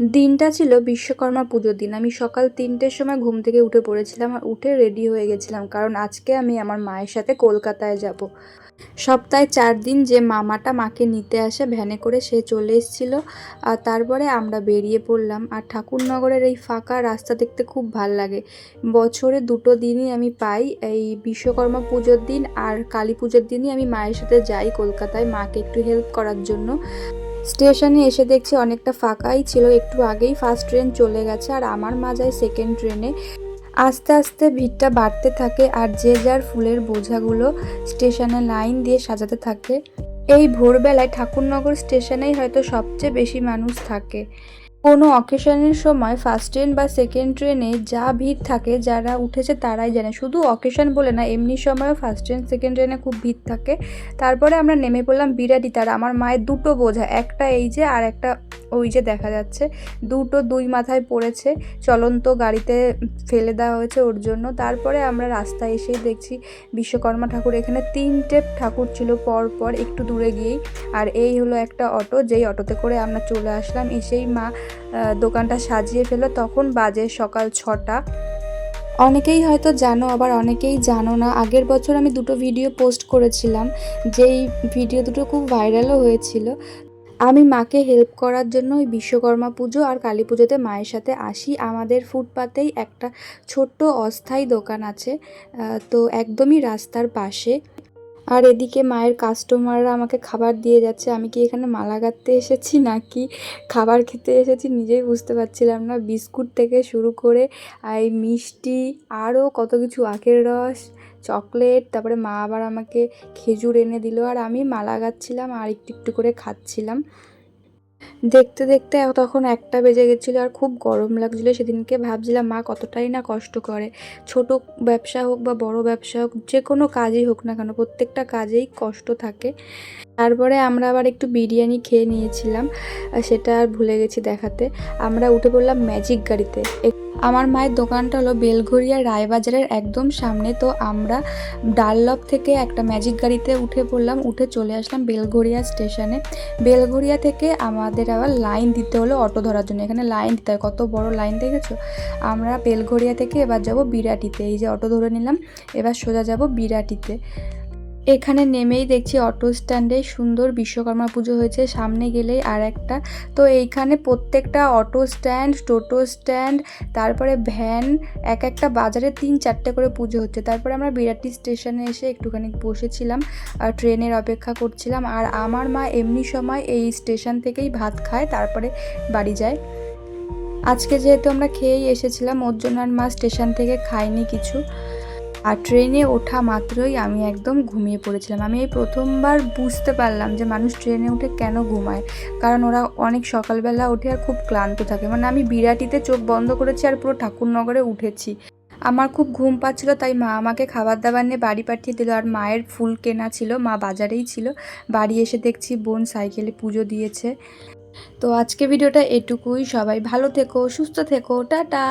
দিনটা ছিল বিশ্বকর্মা পুজোর দিন। আমি সকাল ৩টের সময় ঘুম থেকে উঠে পড়েছিলাম আর উঠে রেডি হয়ে গেছিলাম, কারণ আজকে আমি আমার মায়ের সাথে কলকাতায় যাব। সপ্তাহে ৪ দিন যে মামাটা মাকে নিতে আসে ভ্যানে করে, সে চলে এসেছিল। আর তারপরে আমরা বেরিয়ে পড়লাম। আর ঠাকুরনগরের এই ফাঁকা রাস্তা দেখতে খুব ভাল লাগে। বছরে ২টো দিনই আমি পাই, এই বিশ্বকর্মা পুজোর দিন আর কালী পুজোর দিনই আমি মায়ের সাথে যাই কলকাতায় মাকে একটু হেল্প করার জন্য। স্টেশনে এসে দেখছি অনেকটা ফাঁকাই ছিল, একটু আগেই ফার্স্ট ট্রেন চলে গেছে আর আমার মা যায় সেকেন্ড ট্রেনে। আস্তে আস্তে ভিড়টা বাড়তে থাকে আর যে যার ফুলের বোঝাগুলো স্টেশনে লাইন দিয়ে সাজাতে থাকে। এই ভোরবেলায় ঠাকুরনগর স্টেশনেই হয়তো সবচেয়ে বেশি মানুষ থাকে। কোনো অকেশনের সময় ফার্স্ট ট্রেন বা সেকেন্ড ট্রেনে যা ভিড় থাকে যারা উঠেছে তারাই জানে। শুধু অকেশন বলে না, এমনি সময়ও ফার্স্ট ট্রেন সেকেন্ড ট্রেনে খুব ভিড় থাকে। তারপরে আমরা নেমে পড়লাম বিরাটিতে। আর আমার মায়ের দুটো বোঝা, একটা এই যে আর একটা ওই যে দেখা যাচ্ছে, দুটো দুই মাথায় পড়েছে, চলন্ত গাড়িতে ফেলে দেওয়া হয়েছে ওর জন্য। তারপরে আমরা রাস্তায় এসেই দেখছি বিশ্বকর্মা ঠাকুর। এখানে 3টে ঠাকুর ছিল পর পর একটু দূরে গিয়েই। আর এই হলো একটা অটো, যেই অটোতে করে আমরা চলে আসলাম। এসেই মা দোকানটা সাজিয়ে ফেলো। তখন বাজে সকাল 6টা। অনেকেই হয়তো জানো, আবার অনেকেই জানো না। আগের বছর আমি দুটো ভিডিও পোস্ট করেছিলাম, যেই ভিডিও দুটো খুব ভাইরালও হয়েছিল। আমি মাকে হেল্প করার জন্য ওই বিশ্বকর্মা পুজো আর কালী পুজোতে মায়ের সাথে আসি। আমাদের ফুটপাতেই একটা ছোট্ট অস্থায়ী দোকান আছে, তো একদমই রাস্তার পাশে। আর এদিকে মায়ের কাস্টমাররা আমাকে খাবার দিয়ে যাচ্ছে। আমি কি এখানে মালা গাঁথতে এসেছি নাকি খাবার খেতে এসেছি নিজেই বুঝতে পারছিলাম না। বিস্কুট থেকে শুরু করে এই মিষ্টি, আরও কত কিছু, আখের রস, চকলেট, তারপরে মা আবার আমাকে খেজুর এনে দিল। আর আমি মালা গাঁথছিলাম আর একটু একটু করে খাচ্ছিলাম। দেখতে দেখতে তখন 1টা বেজে গেছিলো আর খুব গরম লাগছিলো। সেদিনকে ভাবছিলাম মা কতটাই না কষ্ট করে। ছোট ব্যবসা হোক বা বড় ব্যবসা হোক, যে কোনো কাজই হোক না কেন, প্রত্যেকটা কাজেই কষ্ট থাকে। তারপরে আমরা আবার একটু বিরিয়ানি খেয়ে নিয়েছিলাম, সেটা আর ভুলে গেছি দেখাতে। আমরা উঠে পড়লাম ম্যাজিক গাড়িতে। আমার মায়ের দোকানটা হলো বেলঘরিয়া রায়বাজারের একদম সামনে। তো আমরা ডানলপ থেকে একটা ম্যাজিক গাড়িতে উঠে পড়লাম, উঠে চলে আসলাম বেলঘরিয়া স্টেশনে। বেলঘরিয়া থেকে আমাদের আবার লাইন দিতে হলো অটো ধরার জন্য। এখানে লাইন দিতে হয়, কত বড় লাইন দেখেছো। আমরা বেলঘরিয়া থেকে এবার যাব বিরাটিতে। এই যে অটো ধরে নিলাম, এবার সোজা যাব বিরাটিতে। এখানে নেমেই দেখছি অটো স্ট্যান্ডে সুন্দর বিশ্বকর্মা পুজো হয়েছে, সামনে গেলেই আর একটা। তো এইখানে প্রত্যেকটা অটো স্ট্যান্ড, টোটো স্ট্যান্ড, তারপরে ভ্যান, এক একটা বাজারে 3-4টে করে পুজো হচ্ছে। তারপরে আমরা বিরাটি স্টেশনে এসে একটুখানি বসেছিলাম আর ট্রেনের অপেক্ষা করছিলাম। আর আমার মা এমনি সময় এই স্টেশন থেকেই ভাত খায়, তারপরে বাড়ি যায়। আজকে যেহেতু আমরা খেয়েই এসেছিলাম, ওর জন্য আর মা স্টেশন থেকে খায়নি কিছু। আর ট্রেনে ওঠা মাত্রই আমি একদম ঘুমিয়ে পড়েছিলাম। আমি এই প্রথমবার বুঝতে পারলাম যে মানুষ ট্রেনে উঠে কেন ঘুমায়, কারণ ওরা অনেক সকালবেলা ওঠে আর খুব ক্লান্ত থাকে। মানে আমি বিরাটিতে চোখ বন্ধ করেছি আর পুরো ঠাকুরনগরে উঠেছি। আমার খুব ঘুম পাচ্ছিল, তাই মা আমাকে খাবার দাবার নিয়ে বাড়ি পাঠিয়ে দিল। আর মায়ের ফুল কেনা ছিল, মা বাজারেই ছিল। বাড়ি এসে দেখছি বোন সাইকেলে পুজো দিয়েছে। তো আজকে ভিডিওটা এটুকুই। সবাই ভালো থেকো, সুস্থ থেকো, টাটা।